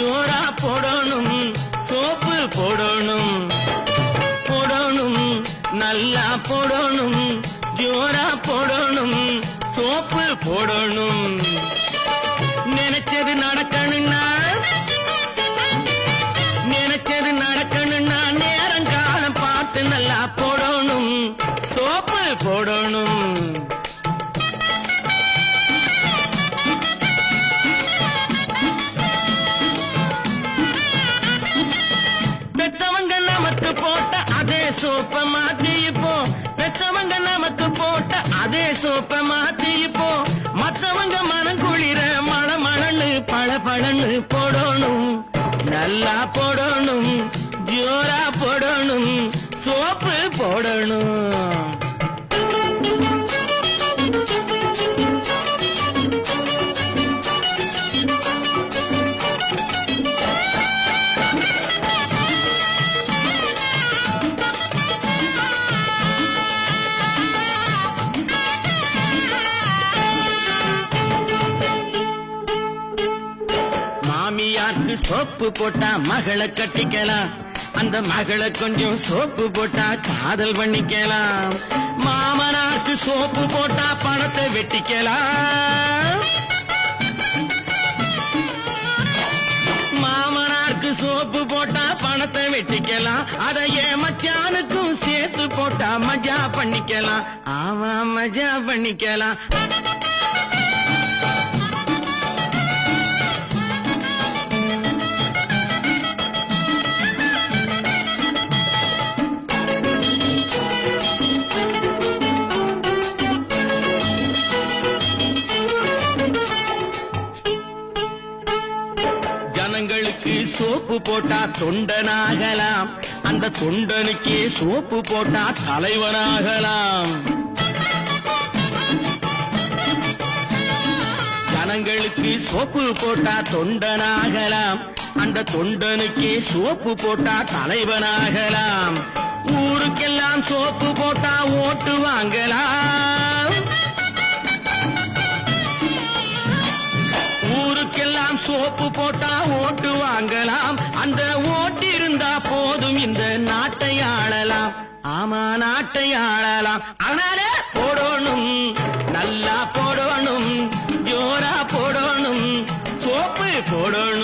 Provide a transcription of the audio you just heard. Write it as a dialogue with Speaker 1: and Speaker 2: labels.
Speaker 1: ஜோரா போடணும், சோப்பு போடணும், போடணும் நல்லா போடணும், ஜோரா போடணும், சோப்பு போடணும். நினைச்சது நடக்கணும்னா, நினைச்சது நடக்கணும்னா நேரங்காலம் பார்த்து நல்லா போடணும், சோப்பு போடணும். பெத்தவங்க நமக்கு போட்ட அதே சோப்ப மாத்தி இப்போ, பெத்தவங்க நமக்கு போட்ட அதே சோப்ப மாத்தி இப்போ, மத்தவங்க மனம் குளிர மணமணன்னு பளபளன்னு போடணும், நல்லா போடணும், ஜோரா போடணும், சோப்பு போடணும். மாமியாருக்கு சோப்பு போட்டா மகளை கட்டிக்கலாம், அந்த மகளை கொஞ்சம் சோப்பு போட்டா காதல் பண்ணிக்கலாம். மாமனாருக்கு சோப்பு போட்டா பணத்தை வெட்டிக்கலாம், மாமனாருக்கு சோப்பு போட்டா பணத்தை வெட்டிக்கலாம். அதையே மச்சானுக்கும் சேர்த்து போட்டா மஜா பண்ணிக்கலாம், ஆமா மஜா பண்ணிக்கலாம். ஜனங்களுக்கு சோப்பு போட்டா தொண்டனாகலாம், அந்த தொண்டனுக்கே சோப்பு போட்டா தலைவனாகலாம். ஜனங்களுக்கு சோப்பு போட்டா தொண்டனாகலாம், அந்த தொண்டனுக்கே சோப்பு போட்டா தலைவனாகலாம். ஊருக்கெல்லாம் சோப்பு போட்டா ஓட்டு வாங்கலாம், ஊருக்கெல்லாம் சோப்பு போட்டா ஓட்டு வாங்கலாம். அந்த ஓட்டு இருந்தா போதும் இந்த நாட்டை ஆளலாம், ஆமா நாட்டை ஆளலாம். அதனால போடணும், நல்லா போடணும், ஜோரா போடணும், சோப்பு போடணும்.